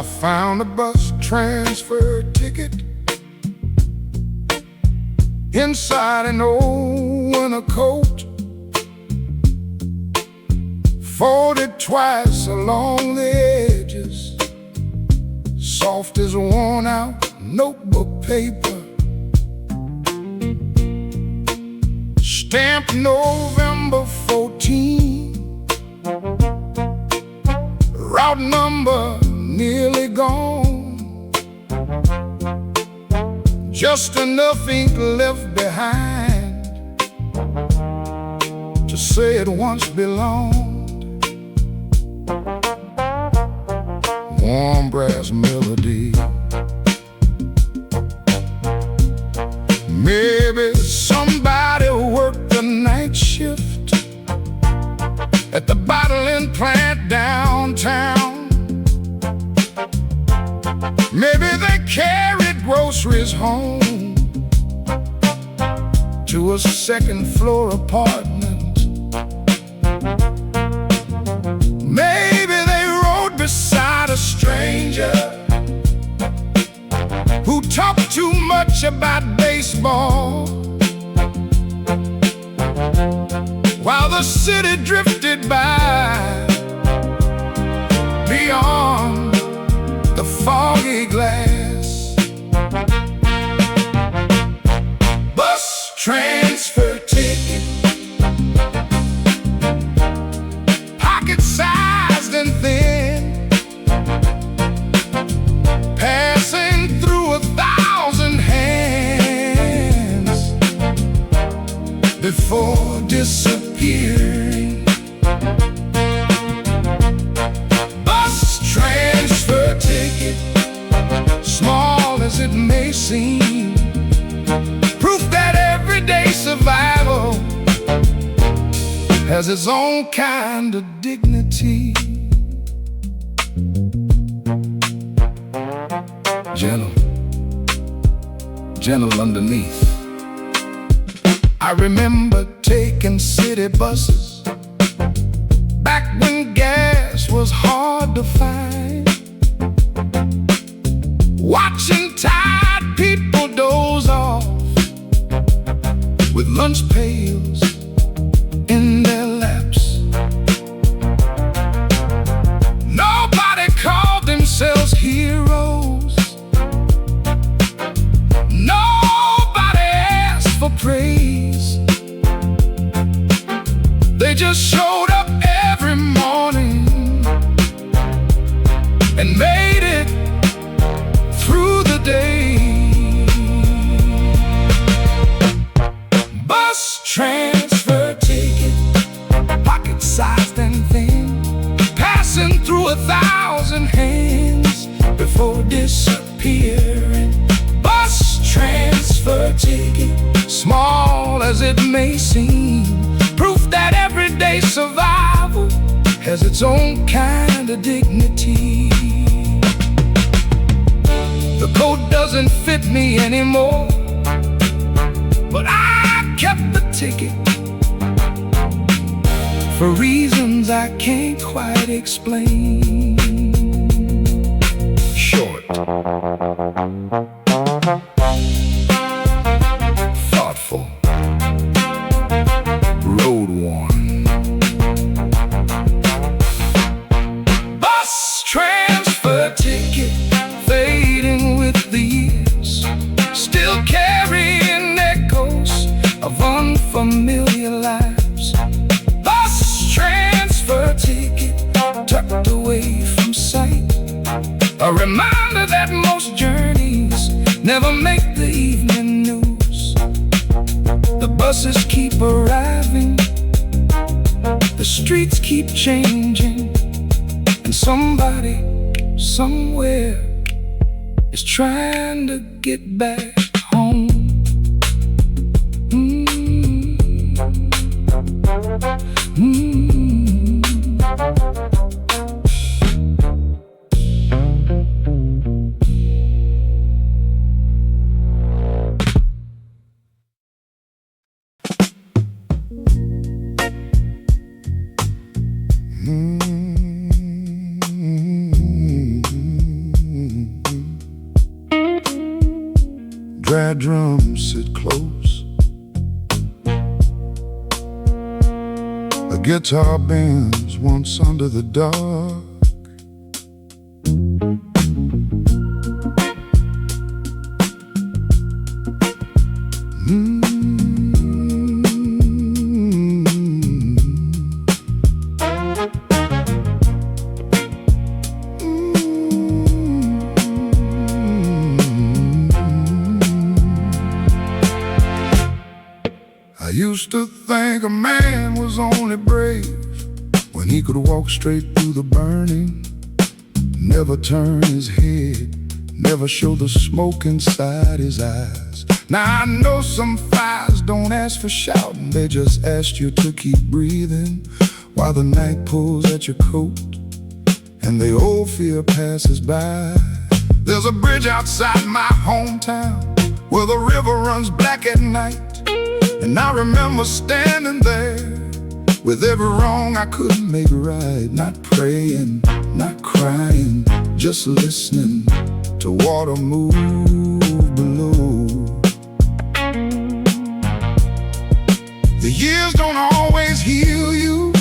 found a bus transfer ticket inside an old winter coat, folded twice along the edges, soft as worn out notebook paper, stamped November 14, route number nearly gone, just enough ink left behind to say it once belonged. Warm brass melody, maybe somebody worked the night shift at the bottling plant downtown. Maybe they carried groceries home to a second floor apartment. Maybe they rode beside a stranger who talked too much about baseball, while the city drifted by beyond the foggy glass. Bus transfer ticket, pocket-sized and thin, passing through 1,000 hands before disappearing. Bus transfer ticket, small as it may seem, proof that everyday survival has its own kind of dignity. Gentle, gentle underneath. I remember taking city buses back when gas was hard to find, watching tired people doze off with lunch pails in their laps. Nobody called themselves heroes, nobody asked for praise. They just showed up every morning and made it through the day. Bus transfer ticket, pocket-sized and thin, passing through 1,000 hands before disappearing. Bus transfer ticket, small as it may seem, proof that everyday survival has its own kind of dignity. The coat doesn't fit me anymore, but I kept the ticket for reasons I can't quite explain. Short, thoughtful, road worn. Bus transfer ticket, fading with the years, still carrying echoes of unfamiliar lives. Bus transfer ticket, tucked away from sight, a reminder that most journeys never make the evening news. The buses keep arriving, the streets keep changing, and somebody somewhere is trying to get back home. midnight drums sit close. A guitar bends once under the dark. I used to think a man was only brave when he could walk straight through the burning, never turn his head, never show the smoke inside his eyes. Now I know some fires don't ask for shouting, they just ask you to keep breathing while the night pulls at your coat and the old fear passes by. There's a bridge outside my hometown where the river runs black at night, and I remember standing there with every wrong I couldn't make right. Not praying, not crying, just listening to water move below. The years don't always heal you.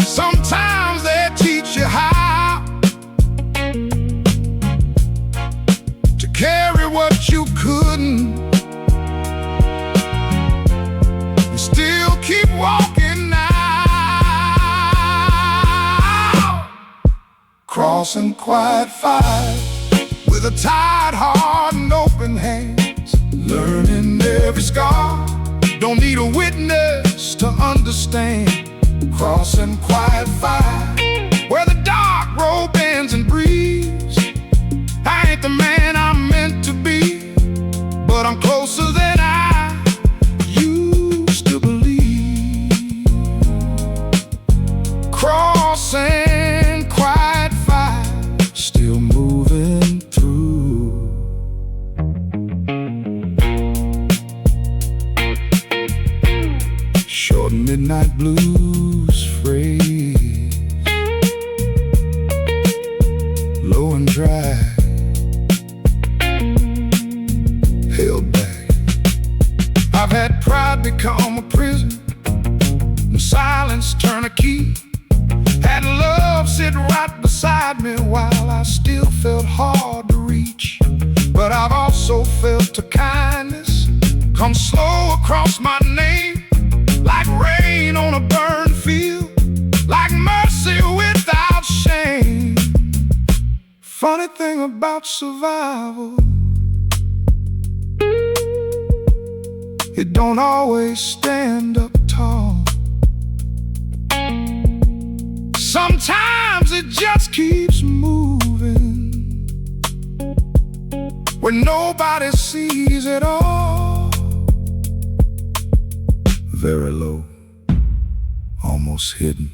Sometimes they teach you how to carry what you couldn't, still keep walking now. Crossing quiet fires with a tired heart and open hands, learning every scar, don't need a witness to understand. Crossing quiet fire where the dark road bends and breathes. I ain't the man I'm meant to be, but I'm closer than I used to believe. Crossing quiet fire, still moving through. Short midnight blues phrase, low and dry, held back. I've had pride become a prison, and silence turn a key. Had love sit right beside me while I still felt hard to reach. But I've also felt a kindness come slow across my name, like rain on a burned field, like mercy without shame. Funny thing about survival, it don't always stand up tall. Sometimes it just keeps moving when nobody sees it all. Very low, almost hidden,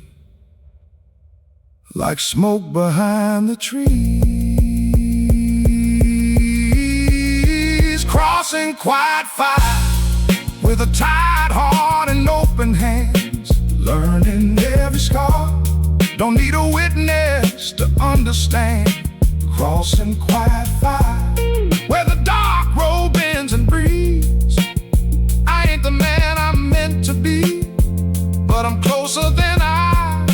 like smoke behind the trees. Crossing quiet fire with a tired heart and open hands, learning every scar, don't need a witness to understand. Crossing quiet fire where the dark road bends and breathes. I ain't the man I'm meant to be, but I'm closer than I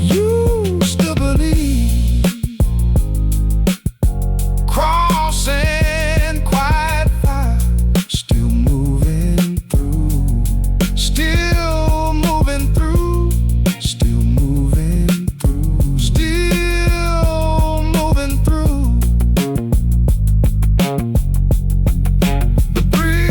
used to believe. Crossing quiet fire, still moving through, still moving through, still moving through, still moving through. The bridge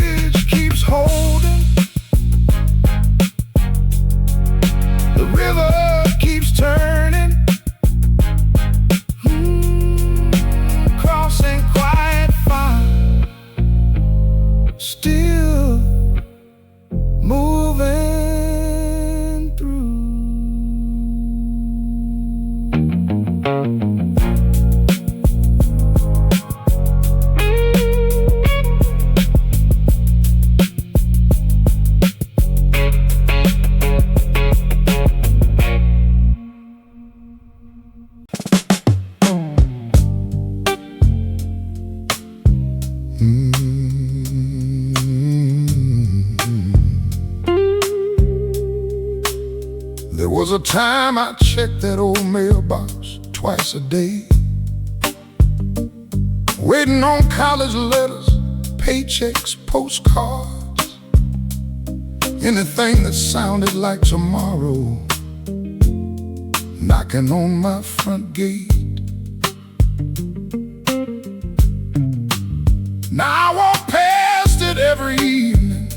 was a time I checked that old mailbox twice a day, waiting on college letters, paychecks, postcards, anything that sounded like tomorrow knocking on my front gate. Now I walk past it every evening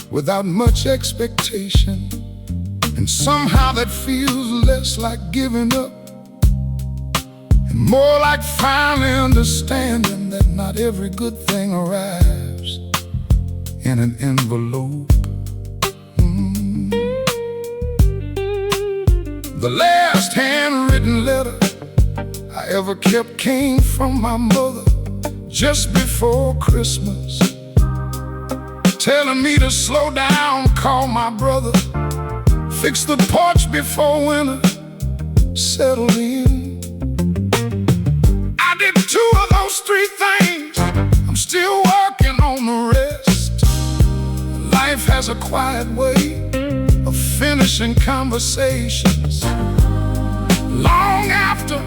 without much expectation, and somehow that feels less like giving up and more like finally understanding that not every good thing arrives in an envelope. The last handwritten letter I ever kept came from my mother just before Christmas, telling me to slow down, call my brother, fix the porch before winter settled in. I did 2 of those 3 things, I'm still working on the rest. Life has a quiet way of finishing conversations long after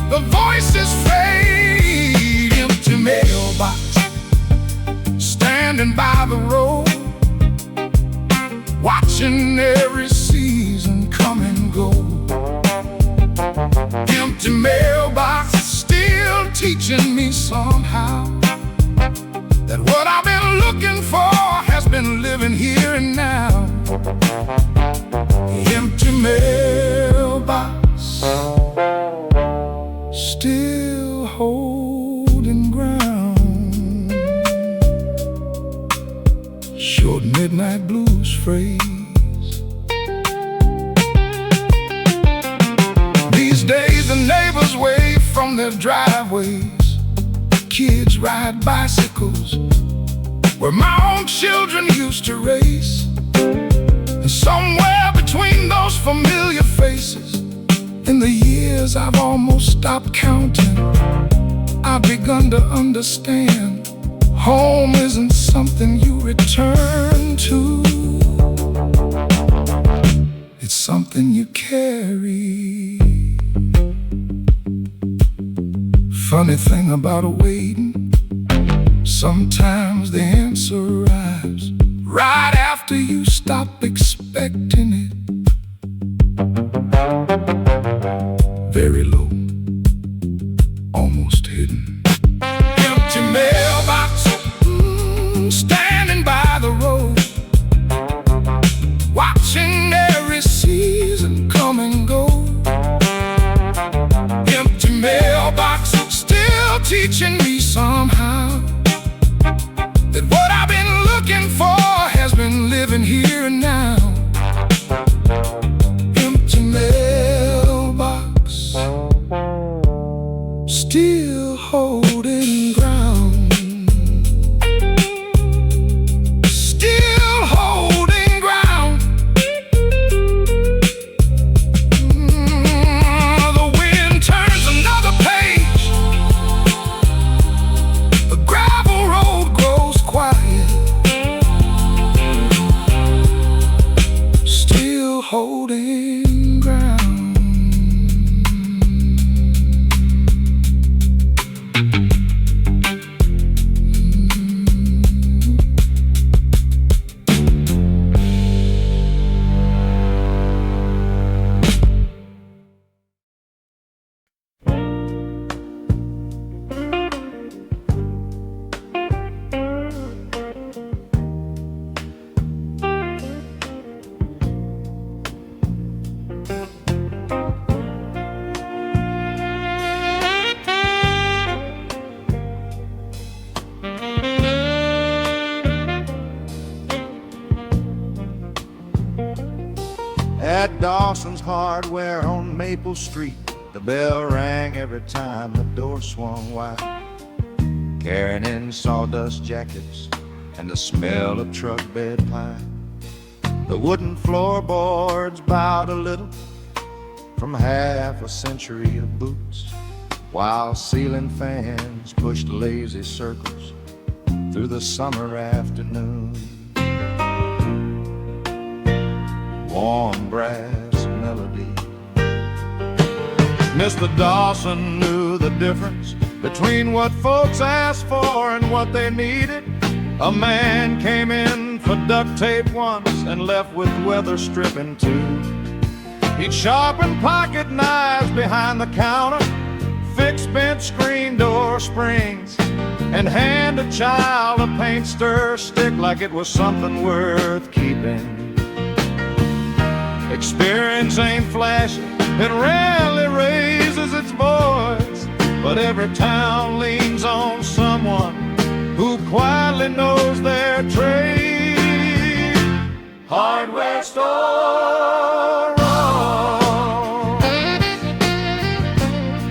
the voices fade. Empty mailbox, standing by the road, watching every season come and go. Empty mailbox, still teaching me somehow that what I've been looking for has been living here and now. Empty mailbox, still holding ground. Short midnight blues phrase. These days the neighbors wave from their driveways, kids ride bicycles where my own children used to race. And somewhere between those familiar faces, in the years I've almost stopped counting, I've begun to understand home isn't something you return to, it's something you carry. Funny thing about waiting, sometimes the answer arrives right after you stop expecting it. Very low, almost hidden. Empty mailbox, standing by the road, watching every season come and go. Empty mailbox, still teaching me somehow that what I've been looking for has been living here and now. Empty mailbox, still holding ground. Still holding ground. The wind turns another page, the gravel road grows quiet, still holding ground. At Dawson's Hardware on Maple Street, the bell rang every time the door swung wide, carrying in sawdust jackets and the smell of truck bed pie. The wooden floorboards bowed a little from half a century of boots, while ceiling fans pushed lazy circles through the summer afternoon. Warm brass melodies Mr. Dawson knew the difference between what folks asked for and what they needed. A man came in for duct tape once and left with weather stripping too. He'd sharpen pocket knives behind the counter, fix bent screen door springs, and hand a child a paint stir stick like it was something worth keeping. Experience ain't flashy, it rarely raises its voice, but every town leans on someone who quietly knows their trade. Hardware store rolls,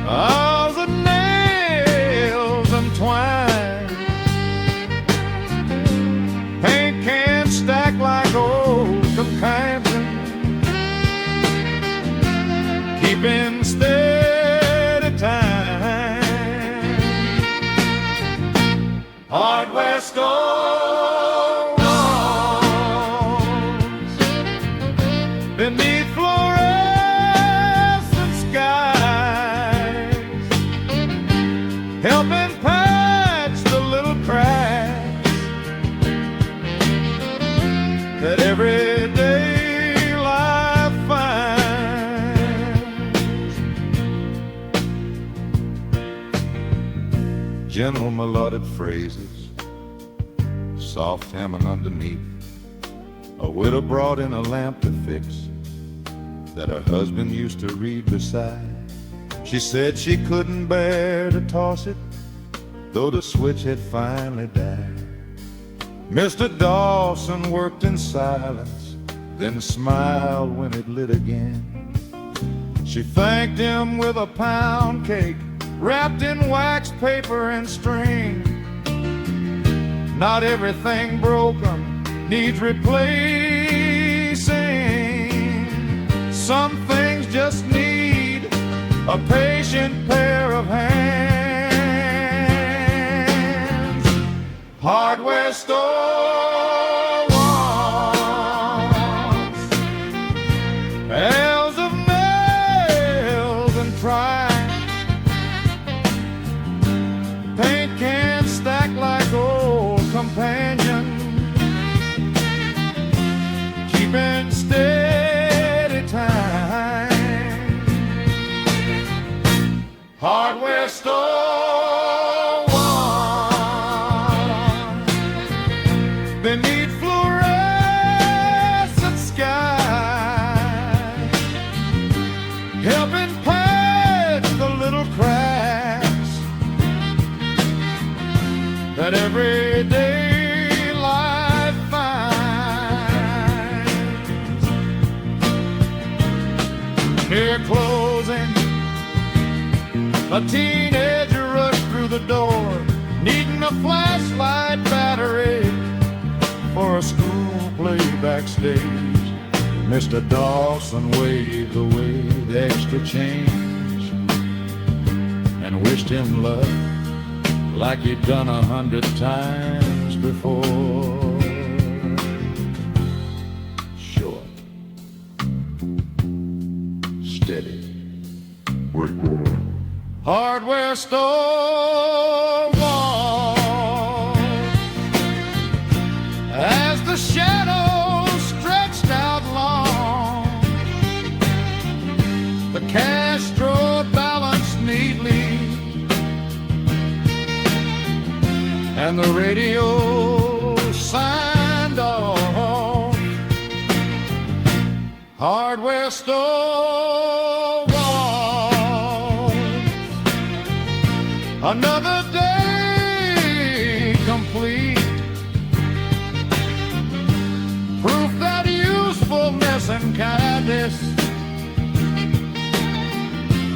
hours of nails and twine, paint cans stacked like old companions, keeping steady time. Hardware store walls beneath fluorescent skies, helping patch the little cracks that everyday life finds. Gentle melodic phrases, soft hemming underneath. A widow brought in a lamp to fix that her husband used to read beside. She said she couldn't bear to toss it, though the switch had finally died. Mr. Dawson worked in silence, then smiled when it lit again. She thanked him with a pound cake wrapped in wax paper and string. Not everything broken needs replacing. Some things just need a patient pair of hands. Hardware store walls, elves of nails and prying, paint cans stacked like old companions, keeping steady time. Hardware store walls beneath fluorescent skies, helping patch the little cracks that everyday life finds. Near closing, a teenager rushed through the door, needing a flashlight battery for a school play backstage. Mr. Dawson waved away the extra change and wished him luck like he'd done 100 times before. Short, steady, work hard. Hardware store walls, as the shadows stretched out long, the cash drawer balanced neatly, and the radio signed off. Hardware store walls, another day complete, proof that usefulness and kindness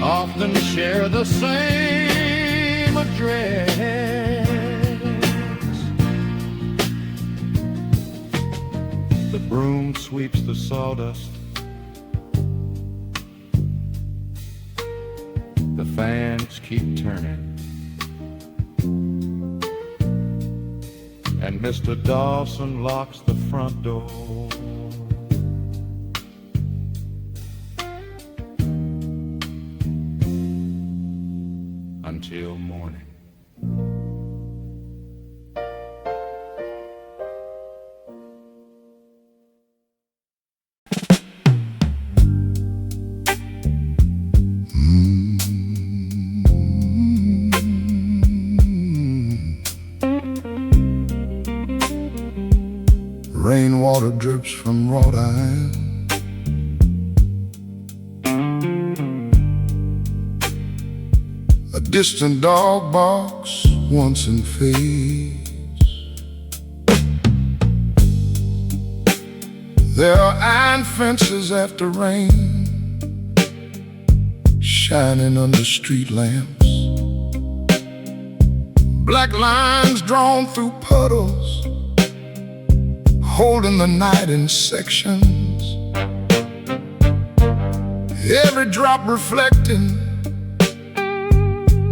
often share the same address. The broom sweeps the sawdust, the fans keep turning, and Mr. Dawson locks the front door. till morning. Rainwater drips from wrought iron. A distant dog barks once and fades. There are iron fences after rain, shining under street lamps. Black lines drawn through puddles, holding the night in sections. Every drop reflecting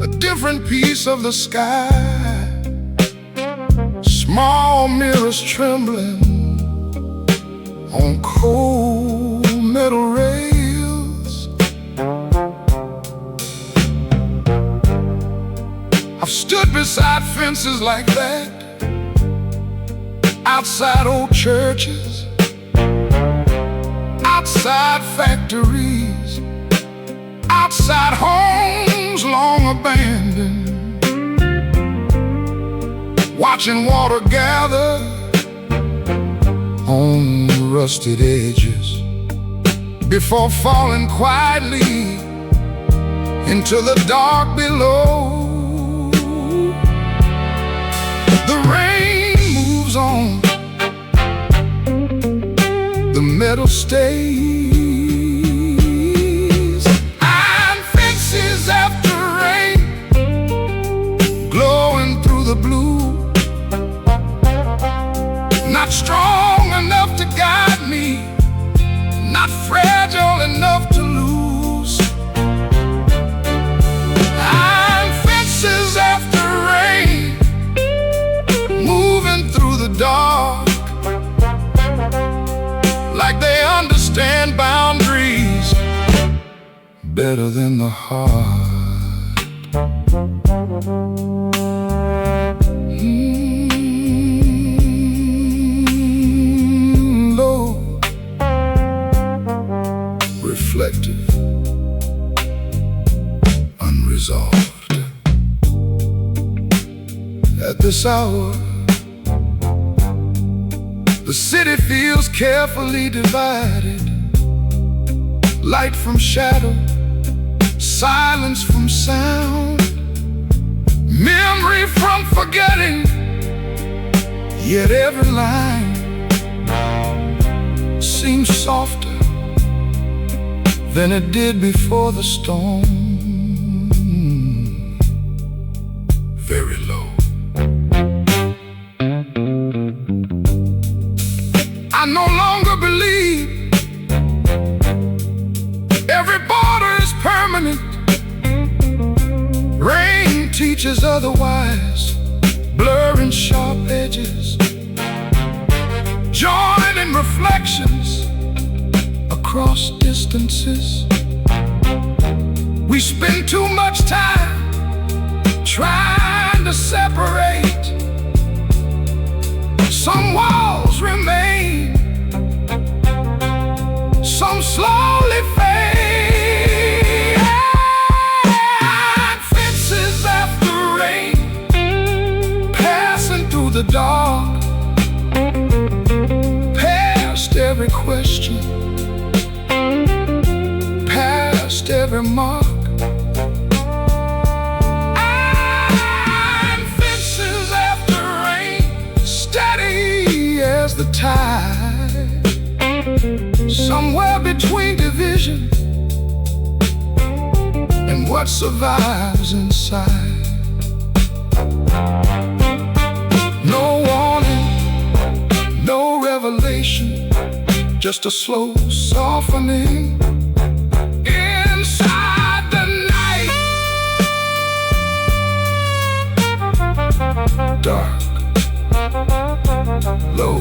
a different piece of the sky. Small mirrors trembling on cold metal rails. I've stood beside fences like that, outside old churches, outside factories, outside homes long abandoned, watching water gather on rusted edges before falling quietly into the dark below. The rain moves on, the metal stays. Iron fences after rain, glowing through the blue. Not strong enough to guide me, not fragile enough to lose. Iron fences after rain, moving through the dark, like they understand boundaries better than the heart. Low, reflective, unresolved. At this hour, the city feels carefully divided. Light from shadow, silence from sound, memory from forgetting. Yet every line seems softer than it did before the storm. Very low. I no longer believe every border is permanent. Rain teaches otherwise, blurring sharp edges, joining reflections across distances. We spend too much time trying to separate. Some walls remain, some slowly fade. Iron fences after rain, passing through the dark, past every question, past every mark. Iron fences after rain, steady as the tide, somewhere between division and what survives inside. No warning, no revelation, just a slow softening inside the night. Dark, low,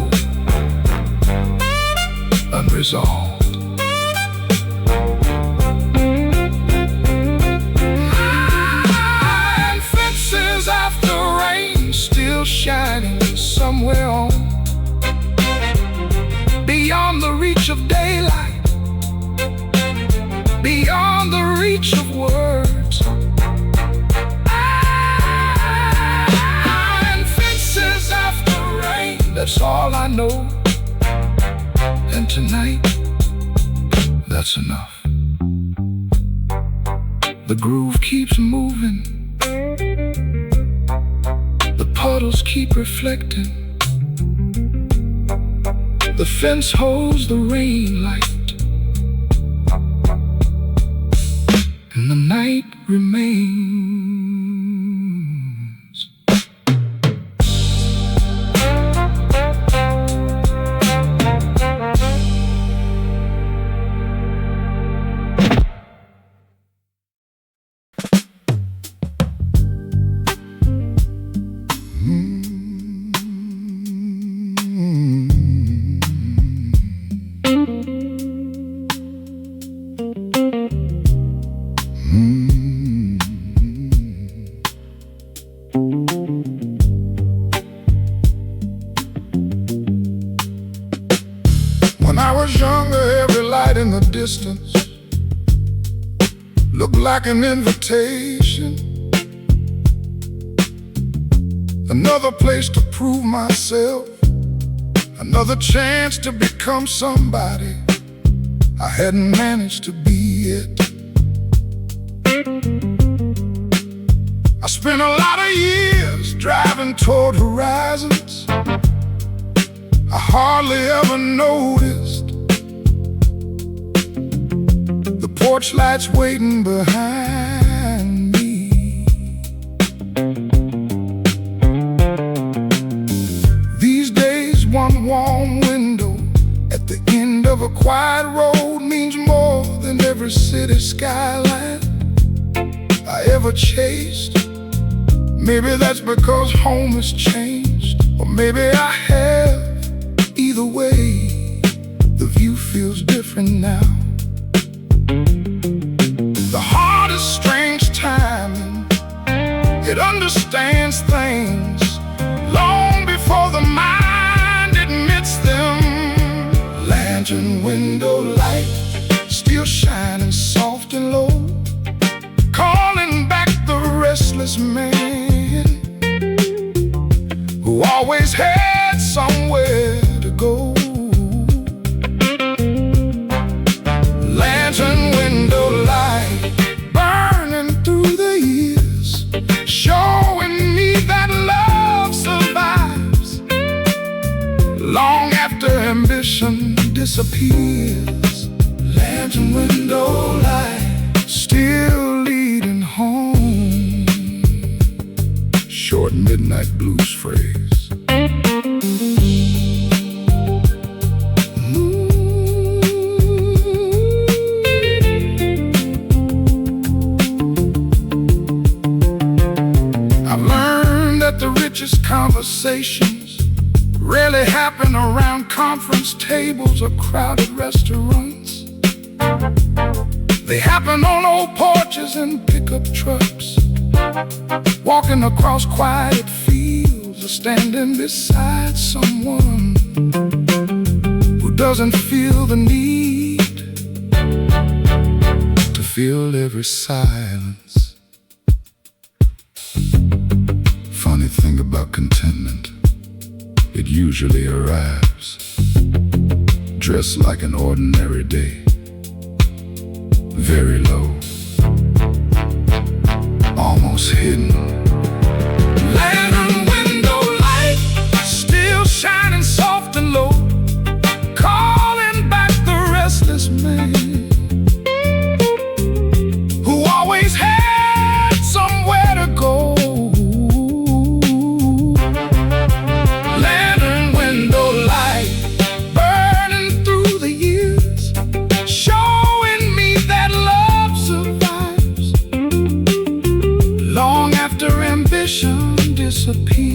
unresolved. Iron somewhere on beyond the reach of daylight, beyond the reach of words. And fences after rain, that's all I know. And tonight, that's enough. The groove keeps moving, the puddles keep reflecting, the fence holds the rain light, and the night remains. When I was younger, every light in the distance looked like an invitation, another place to prove myself, another chance to become somebody I hadn't managed to be yet. I spent a lot of years driving toward horizons I hardly ever noticed, the porch lights waiting behind me. These days, one warm window at the end of a quiet road means more than every city skyline I ever chased. Maybe that's because home has changed, or maybe I have. Either way, the view feels different now. The heart is strange timing, it understands things long before the mind admits them. Lantern window light still shining soft and low, calling back the restless man who always had somewhere to go. Lantern window light burning through the years, showing me that love survives long after ambition disappears. Lantern window light still leading home. Short midnight blues phrase. The richest conversations rarely happen around conference tables or crowded restaurants. They happen on old porches and pickup trucks, walking across quiet fields, or standing beside someone who doesn't feel the need to feel every silence. Funny thing about contentment, it usually arrives dressed like an ordinary day, very low, almost hidden. Lantern window light still shining soft and low, calling back the restless man who always had somewhere to go. Disappear.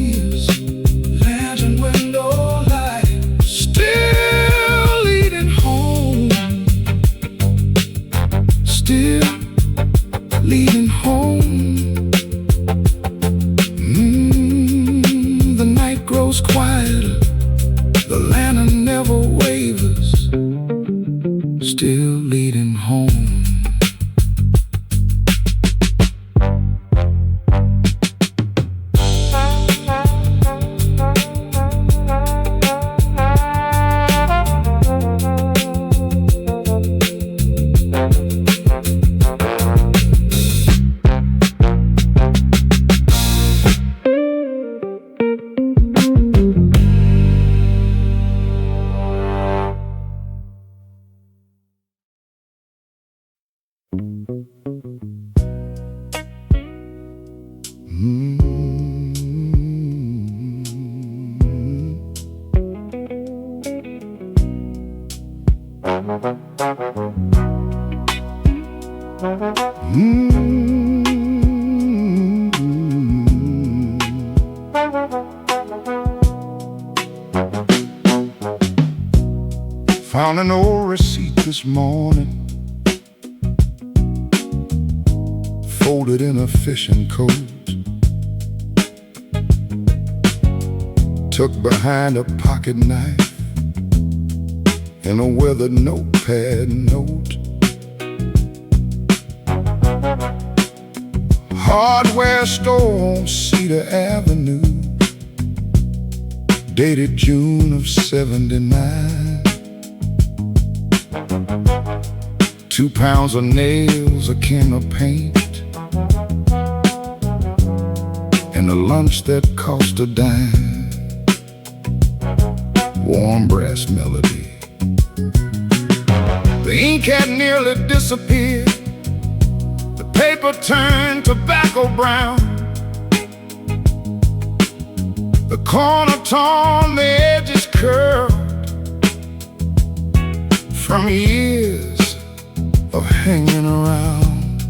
Found an old receipt this morning, folded in a fishing coat, tucked behind a pocket knife in a weathered notepad note. Hardware store on Cedar Avenue, dated June of '79. 2 pounds of nails, a can of paint, and a lunch that cost a dime. Warm brass melody. The ink had nearly disappeared. The paper turned tobacco brown. The corner torn, the edges curled from years of hanging around.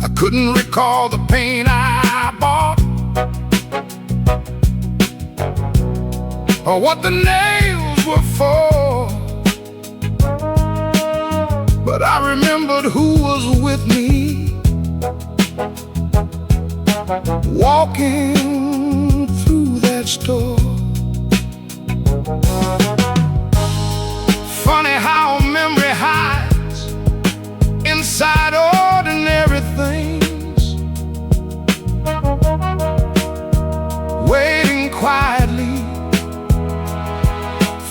I couldn't recall the paint I bought, or what the nails were for, but I remembered who was with me, walking through that store. Funny how memory hides inside ordinary things, waiting quietly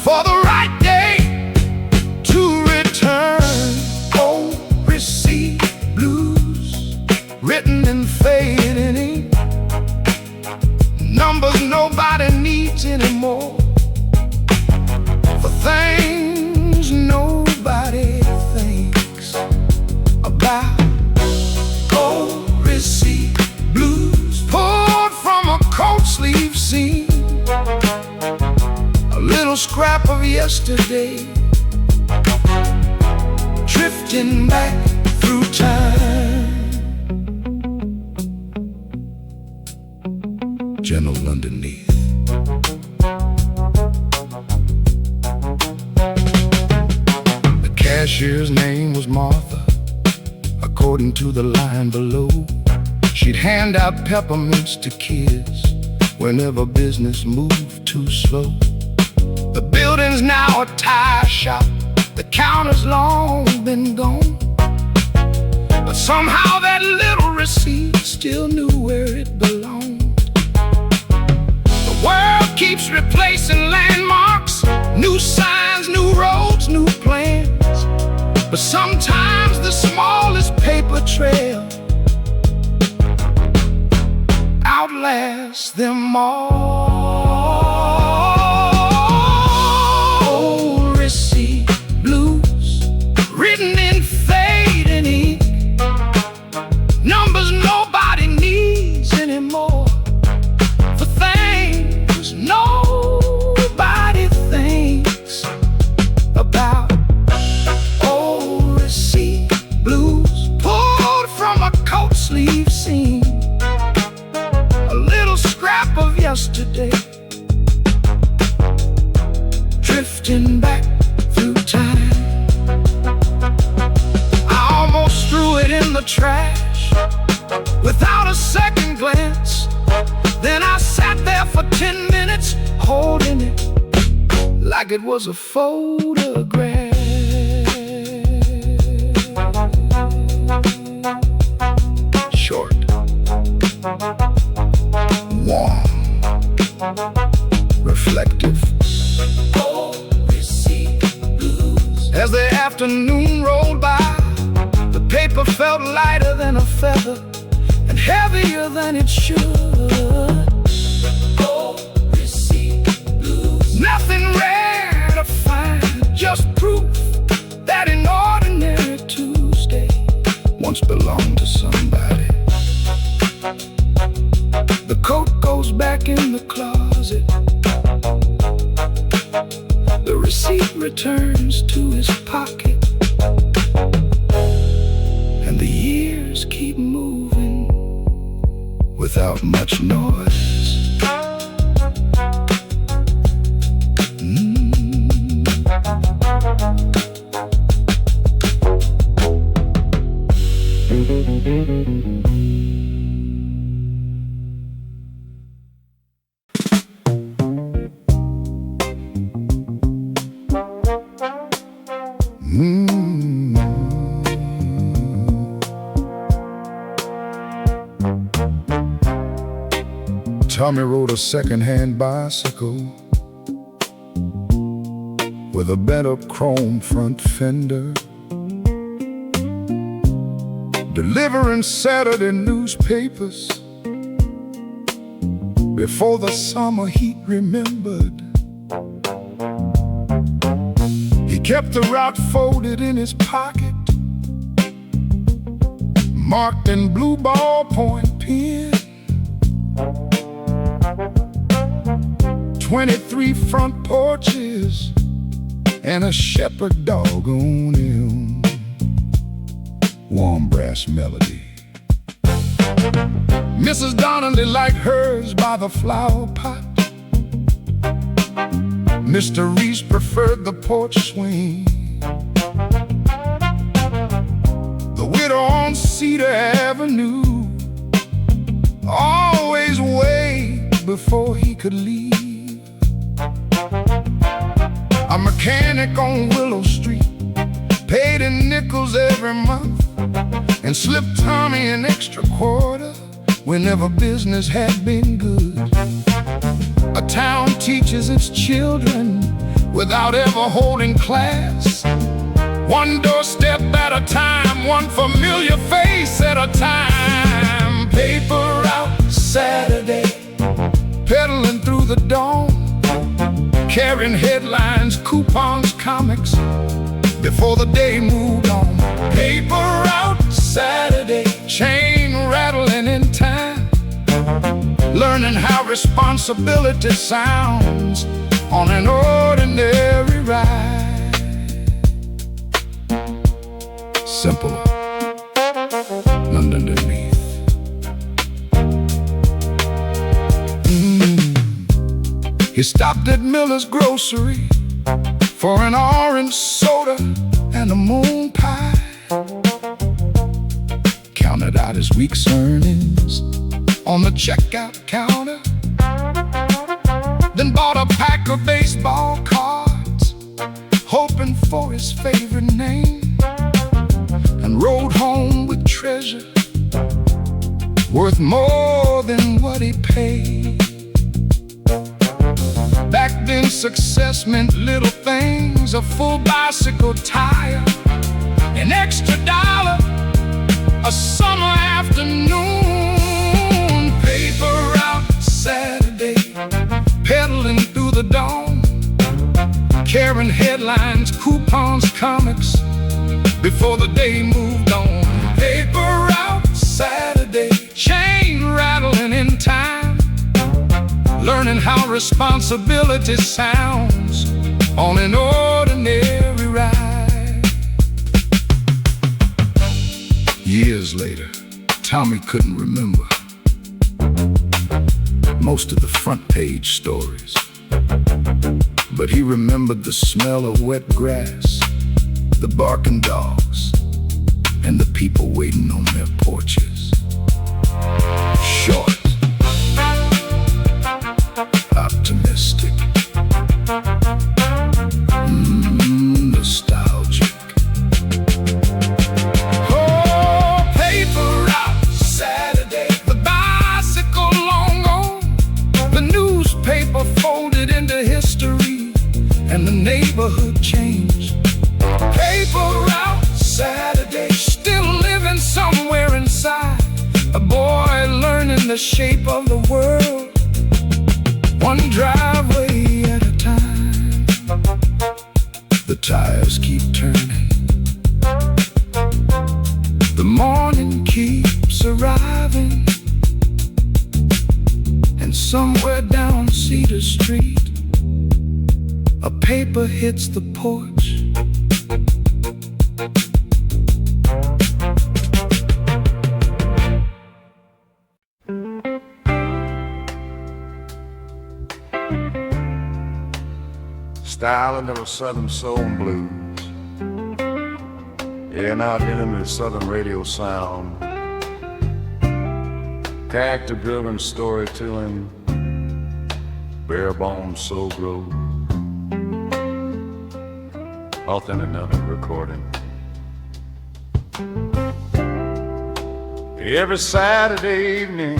for the right day to return. Old receipt blues, written in faded ink, numbers nobody needs anymore, for things nobody thinks about. Old receipt blues, pulled from a coat sleeve seam, a little scrap of yesterday, drifting back through time. Gentle underneath. The cashier's name was Martha, according to the line below. She'd hand out peppermints to kids whenever business moved too slow. The building's now a tire shop, the counter's long been gone, but somehow that little receipt still knew where it belonged. The world keeps replacing landmarks, new signs, new roads, new plans, but sometimes the smallest paper trail outlasts them all. Old receipt blues, written in faded ink, numbers nobody needs anymore, for things nobody thinks about. Old receipt blues, pulled from a coat sleeve seam, a little scrap of yesterday, drifting back through time. I almost threw it in the trash without a second glance. Then I sat there for 10 minutes holding it like it was a photograph. Short, warm, reflective. As the afternoon rolled by, the paper felt lighter than a feather and heavier than it should. Nothing rare to find, just proof that an ordinary Tuesday once belonged to somebody. The coat goes back in the closet, the receipt returns to his pocket, and the years keep moving without much noise. Tommy rode a second-hand bicycle with a bent-up chrome front fender, delivering Saturday newspapers before the summer heat remembered. He kept the route folded in his pocket, marked in blue ballpoint pen. 23 front porches and a shepherd dog on him. Warm brass melody. Mrs. Donnelly liked hers by the flower pot. Mr. Reese preferred the porch swing. The widow on Cedar Avenue always waited before he could leave. A mechanic on Willow Street paid in nickels every month and slipped Tommy an extra quarter whenever business had been good. A town teaches its children without ever holding class, one doorstep at a time, one familiar face at a time. Paper route Saturday, pedaling through the dawn, carrying headlines, coupons, comics before the day moved on. Paper route Saturday, chain rattling in time, learning how responsibility sounds on an ordinary ride. Simple, none underneath. He stopped at Miller's grocery for an orange soda and a moon pie, counted out his week's earnings on the checkout counter, then bought a pack of baseball cards, hoping for his favorite name, and rode home with treasure worth more than what he paid. Back then success meant little things, a full bicycle tire, an extra dollar, a summer afternoon. Paper route Saturday, pedaling through the dawn, carrying headlines, coupons, comics before the day moved on. Paper route Saturday, chain rattling in time, learning how responsibility sounds on an ordinary ride. Years later, Tommy couldn't remember most of the front page stories, but he remembered the smell of wet grass, the barking dogs, and the people waiting on their porches. Short, optimistic, nostalgic. Oh, paper route Saturday, the bicycle long gone, the newspaper folded into history, and the neighborhood changed. Paper route Saturday, still living somewhere inside, a boy learning the shape of the world, one driveway at a time. The tires keep turning, the morning keeps arriving, and somewhere down Cedar Street, A paper hits the porch. Styling of a Southern soul and blues. Yeah, now dealing with Southern radio sound. Character-driven storytelling, bare-bone soul growth. Authentic recording. Every Saturday evening,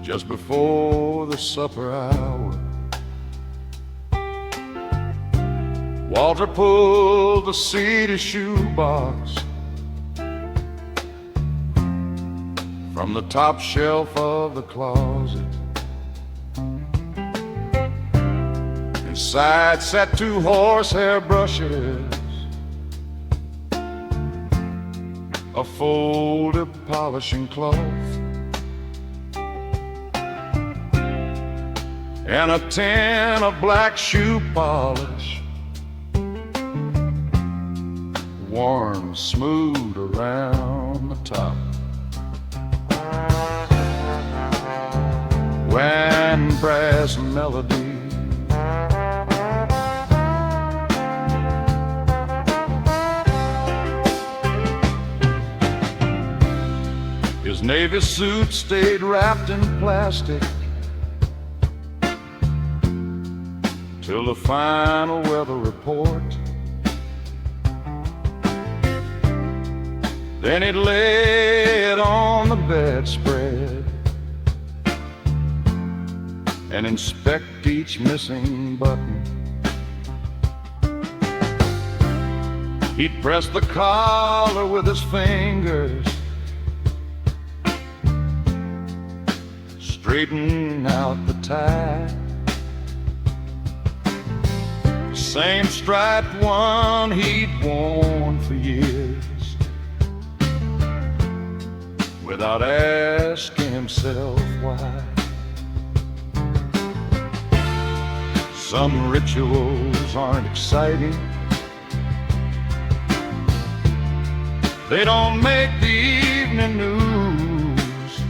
just before the supper hour, Walter pulled the cedar shoebox from the top shelf of the closet. Inside sat 2 horsehair brushes, a folded polishing cloth, and a tin of black shoe polish, worn smooth around the top. When brass melody his navy suit stayed wrapped in plastic till the final weather report. Then he'd lay it on the bedspread and inspect each missing button. He'd press the collar with his fingers, straighten out the tie. Same striped one he'd worn for years, without asking himself why. Some rituals aren't exciting, they don't make the evening news,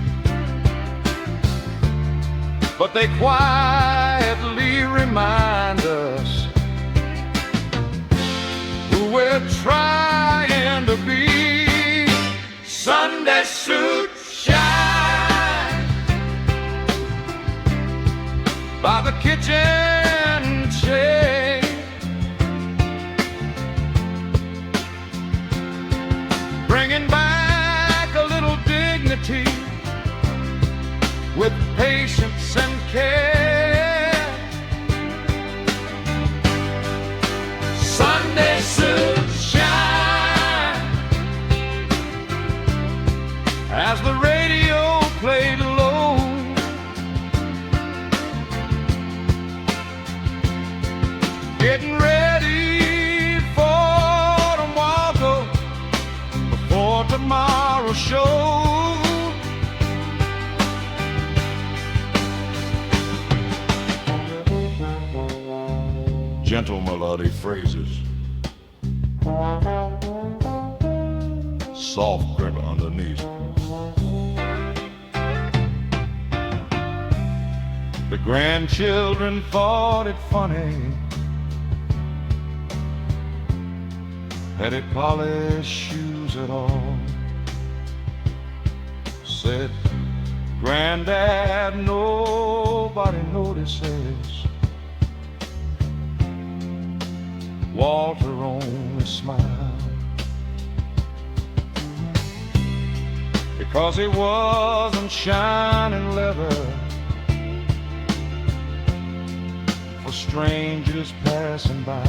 but they quietly remind us who we're trying to be. Sunday suit shine by the kitchen shade, bringing back a little dignity with patience and care. Sunday suit shine as the radio played low, getting ready for tomorrow, before tomorrow's show. Gentle melodic phrases, soft grit underneath. The grandchildren thought it funny that it polished shoes at all. Said, Granddad, nobody notices. Walter only smiled, because he wasn't shining leather for strangers passing by.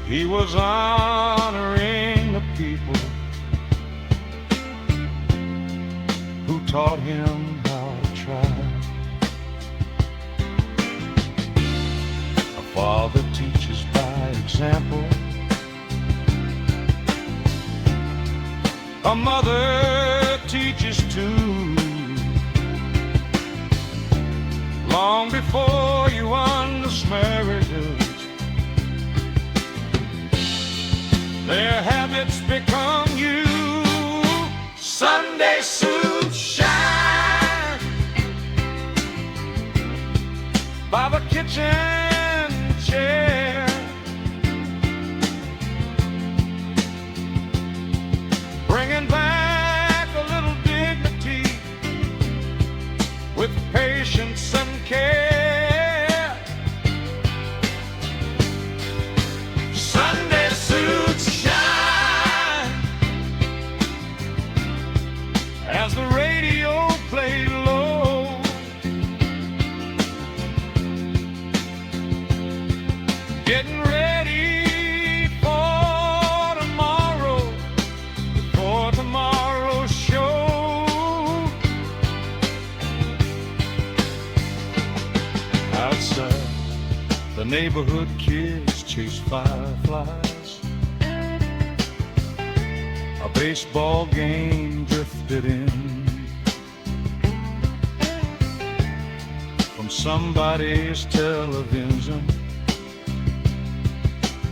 He was honoring the people who taught him how to try. A father teaches by example, a mother teaches too. neighborhood kids chase fireflies. A baseball game drifted in from somebody's television,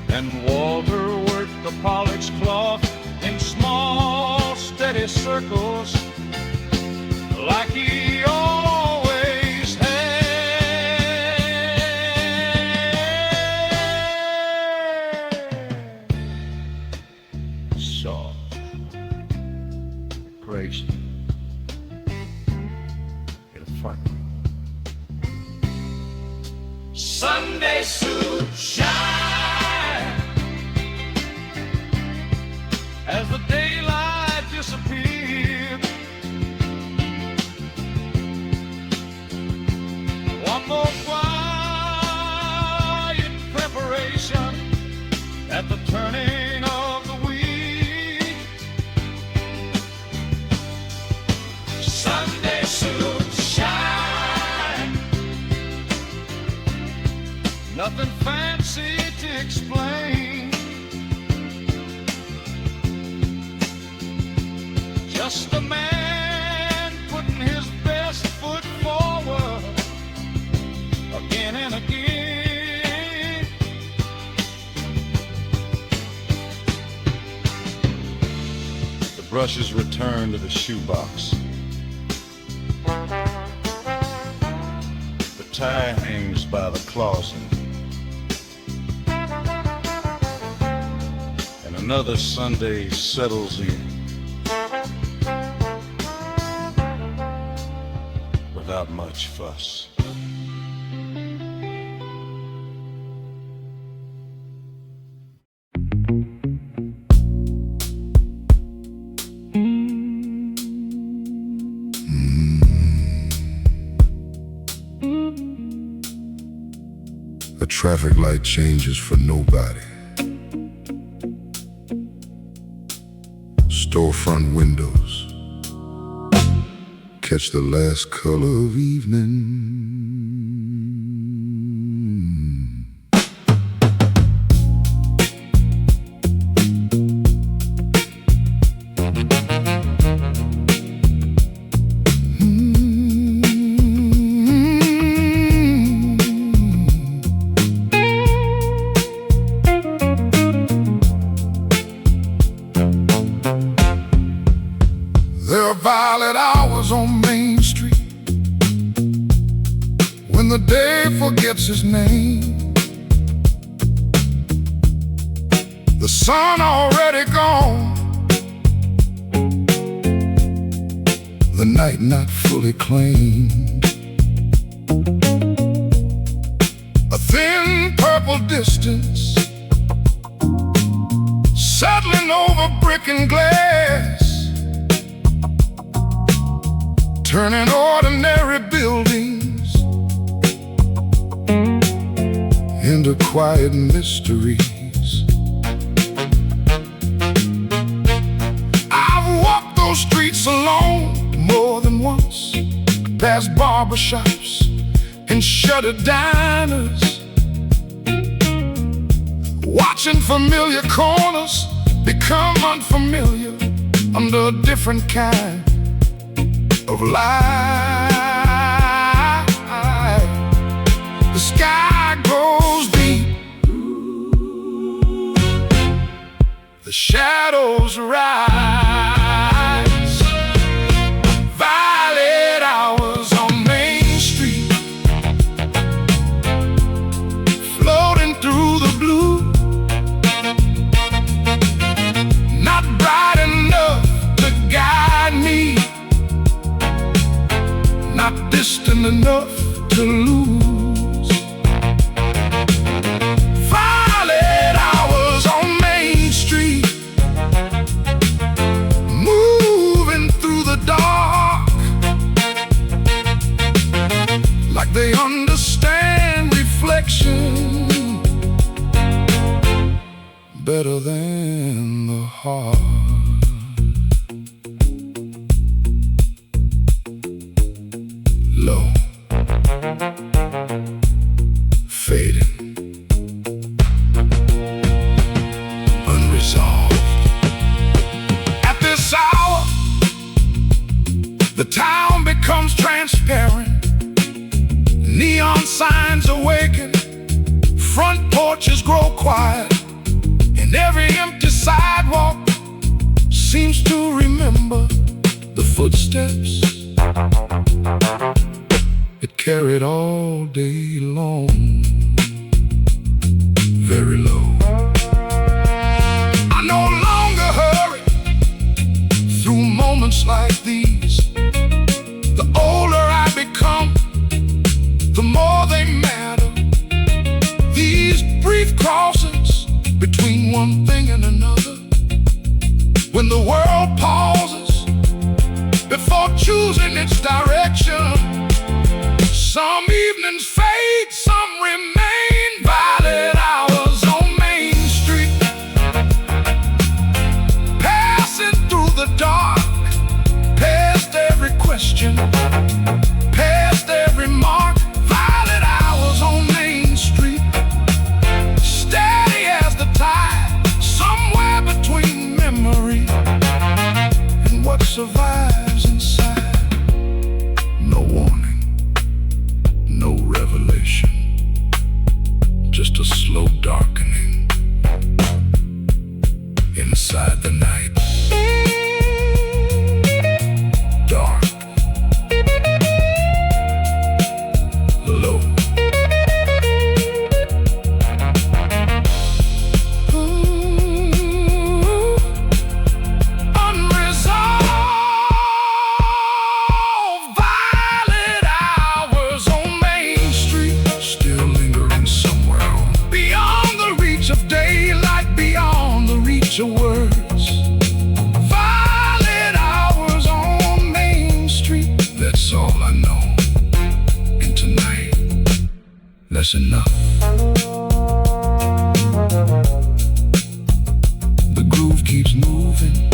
and Walter worked the polished cloth in small, steady circles like he always had. Soft, graceful, in a front room. Sunday suit shine as the daylight disappeared. One more quiet preparation at the turning of the week. Sunday suit shine, nothing fancy to explain, just a man putting his best foot forward again and again. The brushes return to the shoebox. The tie hangs by the closet. And another Sunday settles in without much fuss. A traffic light changes for nobody. Storefront windows catch the last color of evening. There are violet hours on Main Street when the day forgets his name. The sun already gone, the night not fully claimed. A thin purple distance settling over brick and glass, turning ordinary buildings into quiet mysteries. I've walked those streets alone more than once, past barbershops and shuttered diners, watching familiar corners become unfamiliar under a different kind of light. The sky grows deep, the shadows rise. Violet hours on Main Street, floating through the blue, not bright enough to guide me, not distant enough to lose. Violet hours on Main Street, moving through the dark, like they understand reflection better than the heart. Low, fading, grow quiet, and every empty sidewalk seems to remember the footsteps it carried all day long, very low. I no longer hurry through moments like these. The older I become, the more they matter. These brief crosses between one thing and another, when the world pauses before choosing its direction. Some evenings fade, some remain. Violet hours on Main Street, passing through the dark, past every question, past every mark. Violet hours on Main Street, steady as the tide, somewhere between memory and what survives inside. No warning, no revelation, just a slow darkening inside the night. Dark, low. Unresolved violet hours on Main Street, still lingering somewhere on, beyond the reach of daylight, beyond the reach of words. Violet hours on Main Street, that's all I know. And tonight, that's enough. The groove keeps moving,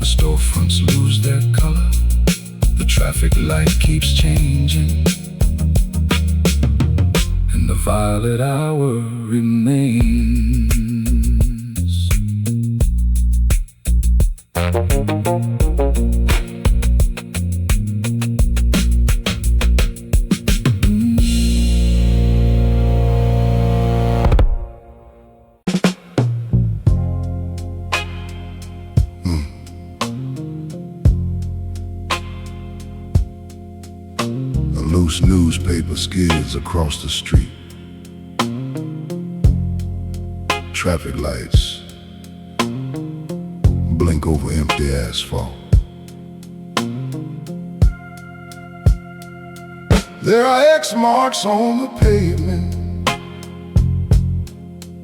the storefronts lose their color, the traffic light keeps changing, and the violet hour remains. A loose newspaper skids across the street. Traffic lights blink over empty asphalt. There are X marks on the pavement,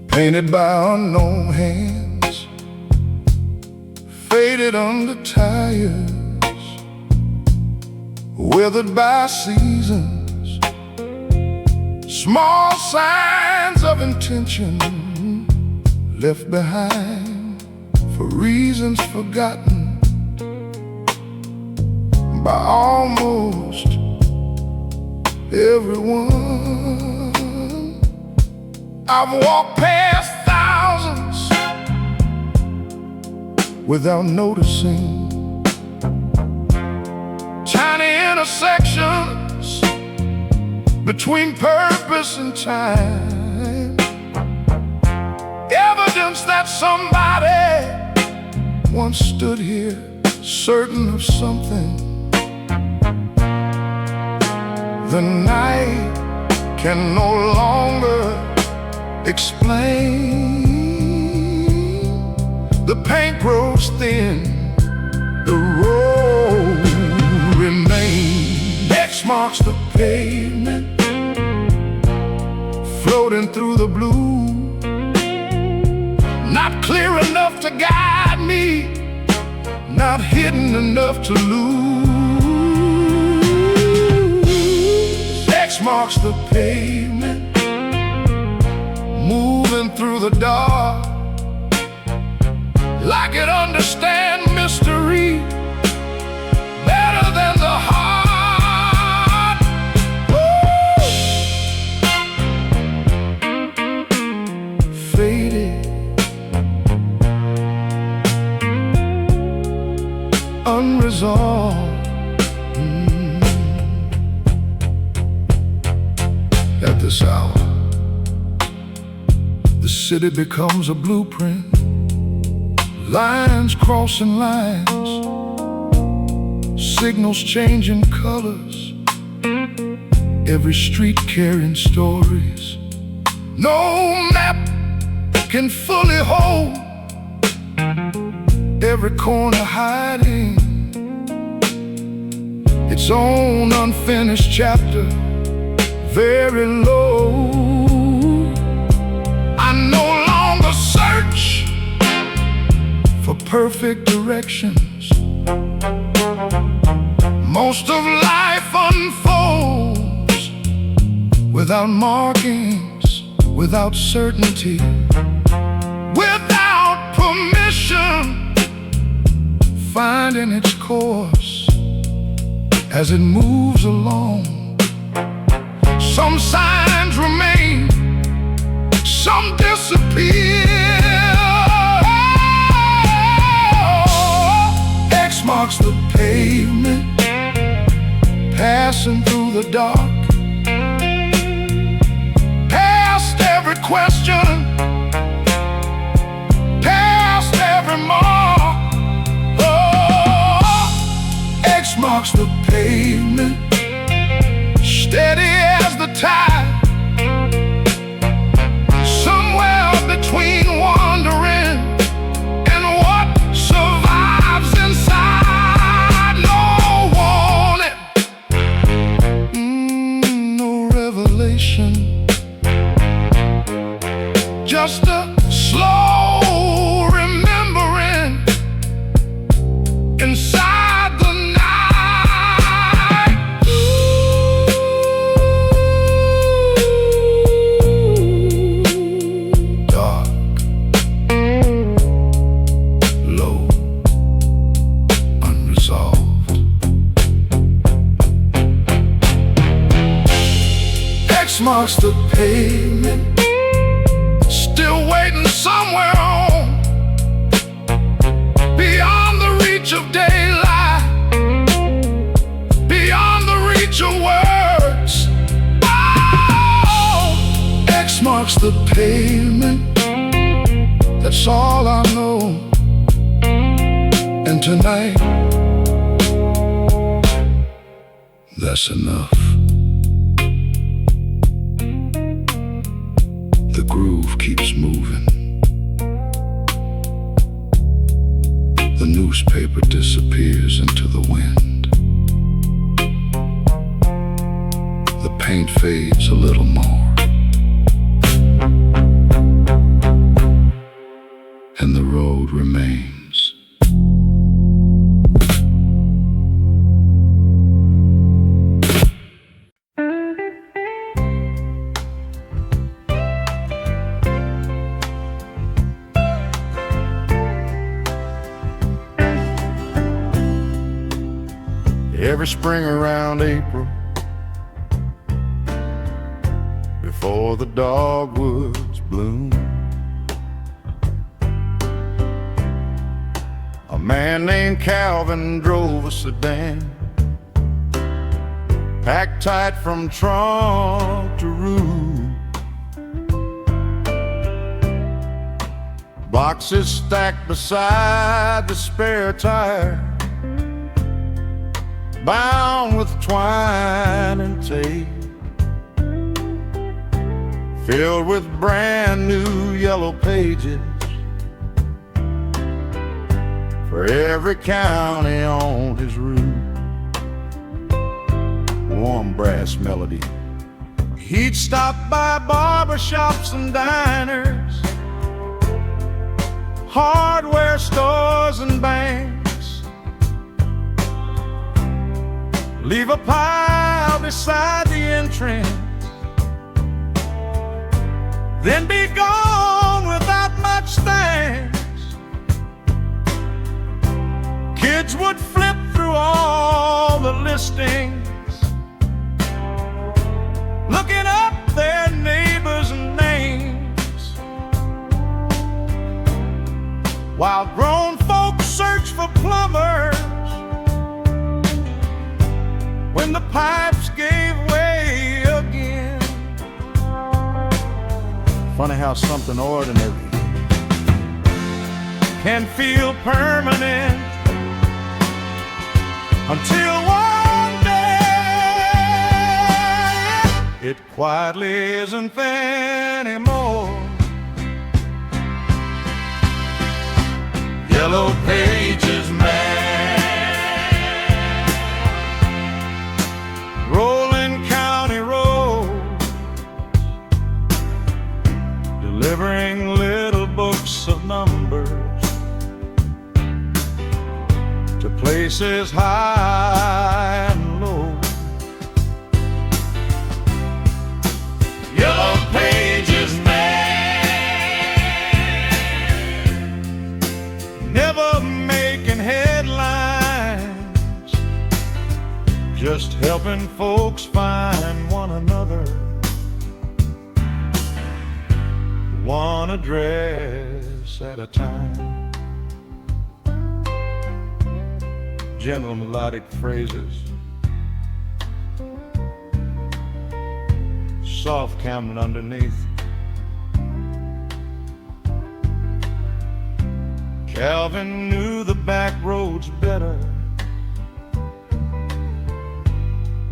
painted by unknown hands, faded under tires, withered by seasons. Small signs of intention left behind for reasons forgotten by almost everyone. I've walked past thousands without noticing tiny intersections between purpose and time. Evidence that somebody once stood here certain of something the night can no longer explain. The paint grows thin, the road remains. X marks the pavement, floating through the blue, not clear enough to guide me, not hidden enough to lose. X marks the pavement, moving through the dark, like it understands mystery better than the heart. Woo! Faded, unresolved. At this hour, the city becomes a blueprint, lines crossing lines, signals changing colors, every street carrying stories. No map can fully hold, every corner hiding its own unfinished chapter, very low. I no longer search for perfect directions. Most of life unfolds without markings, without certainty, without permission, finding its course as it moves along. Some signs remain, some disappear. X marks the pavement, passing through the dark, past every question, past every mark. Oh, X marks the pavement, steady as the tide, somewhere between wandering and what survives inside. No warning, no revelation, just a slow remembering inside the night. Dark, low, unresolved. X marks the pavement, still waiting somewhere on, beyond the reach of daylight, beyond the reach of words. Oh, X marks the pavement, that's all I know. And tonight, that's enough. The groove keeps moving. The newspaper disappears into the wind. The paint fades a little more, and the road remains. Every spring around April, before the dogwoods bloom, a man named Calvin drove a sedan, packed tight from trunk to roof. Boxes stacked beside the spare tire, bound with twine and tape, filled with brand new yellow pages for every county on his route. Warm brass melody. He'd stop by barbershops and diners, hardware stores and banks, leave a pile beside the entrance, then be gone without much thanks. Kids would flip through all the listings, looking up their neighbors' names, while grown folks search for plumbers when the pipes gave way again. Funny how something ordinary can feel permanent until one day it quietly isn't there anymore. Yellow Pages man, rolling county roads, delivering little books of numbers to places high and low. Yellow Pages man, never making headlines, just helping folks find one another, one address at a time. Gentle melodic phrases, soft Camden underneath. Calvin knew the back roads better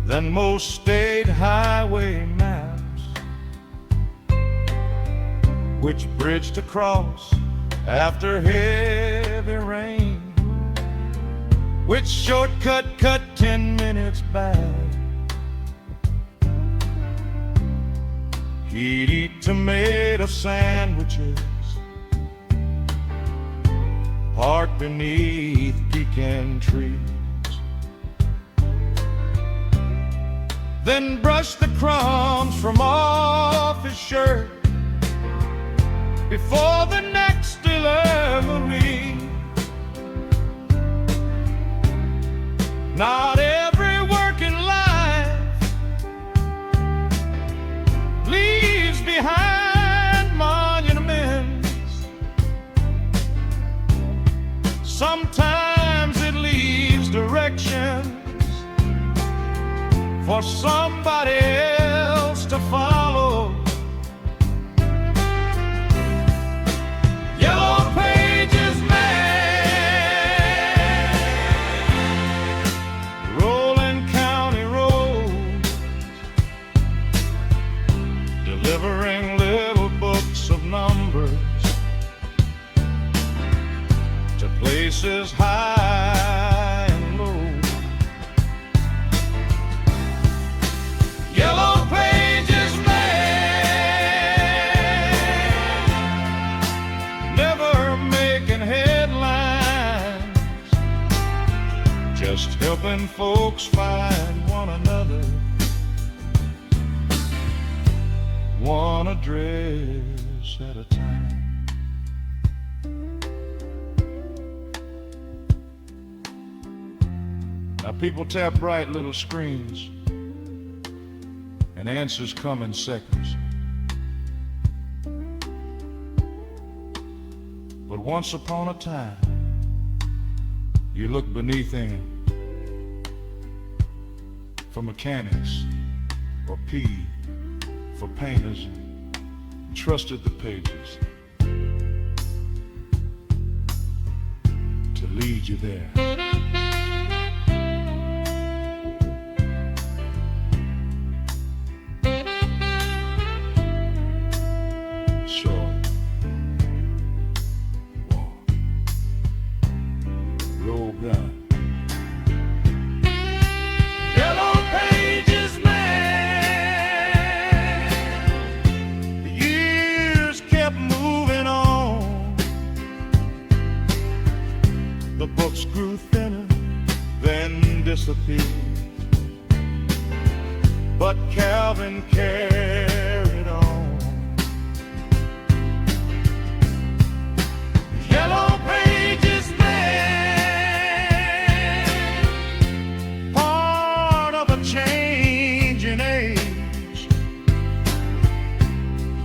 than most state highway maps, which bridge to cross after heavy rain, which shortcut cut 10 minutes back. He'd eat tomato sandwiches parked beneath pecan trees, then brush the crumbs from off his shirt before the next delivery. Not every working life leaves behind monuments. Sometimes it leaves directions for somebody else to follow. Yellow Pages man, rolling county roads, delivering little books of numbers to places high and low. Yellow Pages man, never making headlines, just helping folks find one another, one address at a time. Now people tap bright little screens and answers come in seconds. But once upon a time, you looked beneath them for mechanics or P for painters, and trusted the pages to lead you there. Yellow Pages man, the years kept moving on. The books grew thinner, then disappeared, but Calvin carried on. Yellow Pages man, part of a changing age,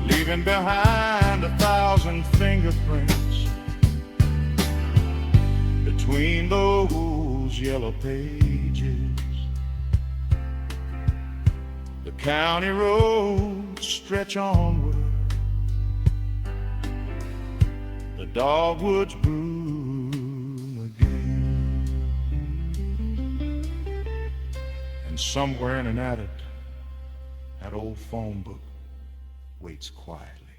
leaving behind 1,000 fingerprints between those yellow pages. The county roads stretch onward dogwoods bloom again. And somewhere in an attic, that old phone book waits quietly.